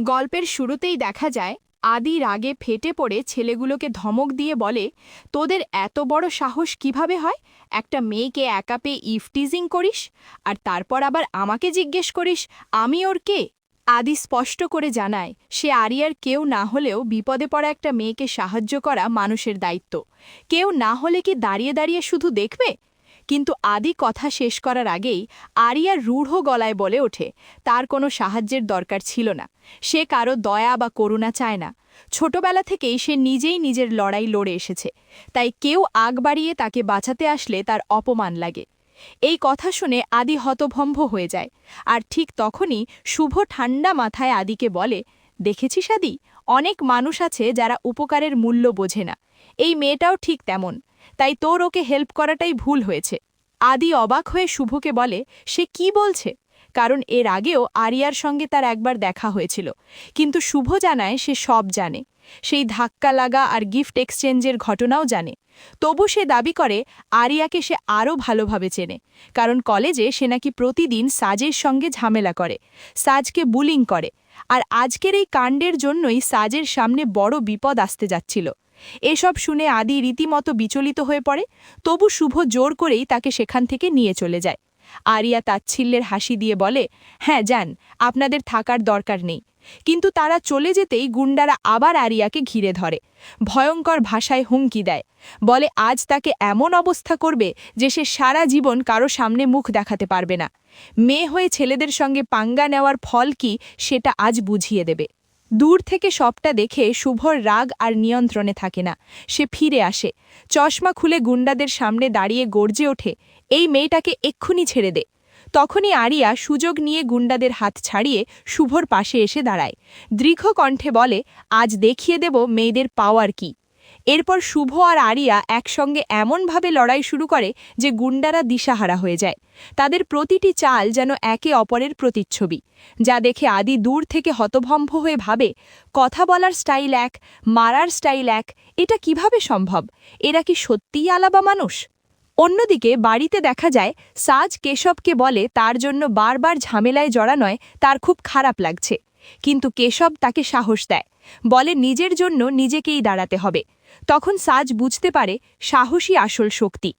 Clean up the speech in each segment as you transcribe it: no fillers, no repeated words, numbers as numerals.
গল্পের শুরুতেই দেখা যায় আদি রাগে ফেটে পড়ে ছেলেগুলোকে ধমক দিয়ে বলে, তোদের এত বড় সাহস কিভাবে হয়? একটা মেয়েকে একা পেয়ে ইফটিজিং করিস, আর তারপর আবার আমাকে জিজ্ঞেস করিস আমি ওর কে? আদি স্পষ্ট করে জানায় সে আরিয়ার কেউ না হলেও বিপদে পড়া একটা মেয়েকে সাহায্য করা মানুষের দায়িত্ব। কেউ না হলে কি দাঁড়িয়ে দাঁড়িয়ে শুধু দেখবে? কিন্তু আদি কথা শেষ করার আগেই আরিয়া রূঢ় গলায় বলে ওঠে তার কোনো সাহায্যের দরকার ছিল না। সে কারো দয়া বা করুণা চায় না। ছোটবেলা থেকেই সে নিজেই নিজের লড়াই লড়ে এসেছে, তাই কেউ আগ বাড়িয়ে তাকে বাঁচাতে আসলে তার অপমান লাগে। এই কথা শুনে আদি হতভম্ব হয়ে যায়। আর ঠিক তখনই শুভ ঠান্ডা মাথায় আদিকে বলে, দেখেছিস আদি, অনেক মানুষ আছে যারা উপকারের মূল্য বোঝে না। এই মেয়েটাও ঠিক তেমন, তাই তোর ওকে হেল্প করাটাই ভুল হয়েছে। আদি অবাক হয়ে শুভকে বলে সে কি বলছে, কারণ এর আগেও আরিয়ার সঙ্গে তার একবার দেখা হয়েছিল। কিন্তু শুভ জানায় সে সব জানে, সেই ধাক্কা লাগা আর গিফট এক্সচেঞ্জের ঘটনাও জানে। তবু সে দাবি করে আরিয়াকে সে আরও ভালোভাবে চেনে, কারণ কলেজে সে নাকি প্রতিদিন সাজের সঙ্গে ঝামেলা করে, সাজকে বুলিং করে। আর আজকের এই কাণ্ডের জন্যই সাজের সামনে বড় বিপদ আসতে যাচ্ছিল। এসব শুনে আদি রীতিমতো বিচলিত হয়ে পড়ে, তবু শুভ জোর করেই তাকে সেখান থেকে নিয়ে চলে যায়। আরিয়া তাচ্ছিল্যের হাসি দিয়ে বলে, হ্যাঁ যান, আপনাদের থাকার দরকার নেই। কিন্তু তারা চলে যেতেই গুন্ডারা আবার আরিয়াকে ঘিরে ধরে, ভয়ঙ্কর ভাষায় হুমকি দেয়, বলে আজ তাকে এমন অবস্থা করবে যে সে সারা জীবন কারো সামনে মুখ দেখাতে পারবে না। মেয়ে হয়ে ছেলেদের সঙ্গে পাঙ্গা নেওয়ার ফল কি সেটা আজ বুঝিয়ে দেবে। দূর থেকে সবটা দেখে শুভর রাগ আর নিয়ন্ত্রণে থাকে না। সে ফিরে আসে, চশমা খুলে গুন্ডাদের সামনে দাঁড়িয়ে গর্জে ওঠে, এই মেয়েটাকে এক্ষুনি ছেড়ে দে। তখনই আরিয়া সুযোগ নিয়ে গুন্ডাদের হাত ছাড়িয়ে শুভর পাশে এসে দাঁড়ায়, দীর্ঘ কণ্ঠে বলে, আজ দেখিয়ে দেব মেয়েদের পাওয়ার কি। এরপর শুভ আর আরিয়া একসঙ্গে এমনভাবে লড়াই শুরু করে যে গুন্ডারা দিশাহারা হয়ে যায়। তাদের প্রতিটি চাল যেন একে অপরের প্রতিচ্ছবি, যা দেখে আদি দূর থেকে হতভম্ব হয়ে ভাবে, কথা বলার স্টাইল এক, মারার স্টাইল এক, এটা কিভাবে সম্ভব? এরা কি সত্যিই আলাদা মানুষ? অন্যদিকে বাড়িতে দেখা যায় সাজ কেশবকে বলে তার জন্য বারবার ঝামেলায় জড়ানোয় তার খুব খারাপ লাগছে। কিন্তু কেশব তাকে সাহস দেয়, বলে নিজের জন্য নিজেকেই দাঁড়াতে হবে। তখন সাজ বুঝতে পারে সাহসী আসল শক্তি।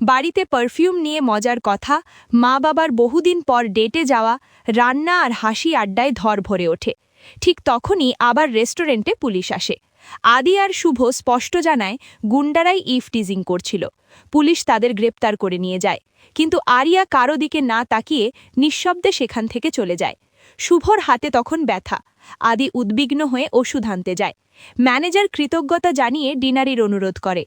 বাড়িতে পারফিউম নিয়ে মজার কথা, মা বাবার বহুদিন পর ডেটে যাওয়া, রান্না আর হাসি আড্ডায় ধর ভরে ওঠে। ঠিক তখনই আবার রেস্টুরেন্টে পুলিশ আসে। আদি আর শুভ স্পষ্ট জানায় গুন্ডারাই ইফটিজিং করছিল। পুলিশ তাদের গ্রেপ্তার করে নিয়ে যায়, কিন্তু আরিয়া কারো দিকে না তাকিয়ে নিঃশব্দে সেখান থেকে চলে যায়। শুভর হাতে তখন ব্যথা। আদি উদ্বিগ্ন হয়ে ওষুধ আনতে যায়। ম্যানেজার কৃতজ্ঞতা জানিয়ে ডিনারের অনুরোধ করে।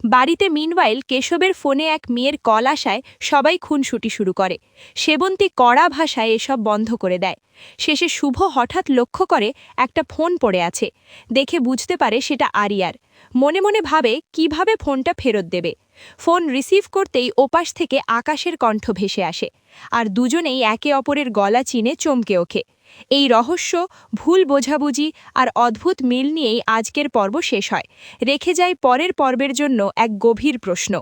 বাড়িতে মিনওয়াইল কেশবের ফোনে এক মেয়ের কল আসায় সবাই খুনসুটি শুরু করে। সেবন্তী কড়া ভাষায় এসব বন্ধ করে দেয়। শেষে শুভ হঠাৎ লক্ষ্য করে একটা ফোন পড়ে আছে। দেখে বুঝতে পারে সেটা আরিয়ার। মনে মনে ভাবে কিভাবে ফোনটা ফেরত দেবে। ফোন রিসিভ করতেই ওপাশ থেকে আকাশের কণ্ঠ ভেসে আসে, আর দুজনেই একে অপরের গলা চিনে চমকে ওঠে। এই রহস্য, ভুল বোঝাবুঝি আর অদ্ভুত মিল নিয়েই আজকের পর্ব শেষ হয়, রেখে যায় পরের পর্বের জন্য এক গভীর প্রশ্ন।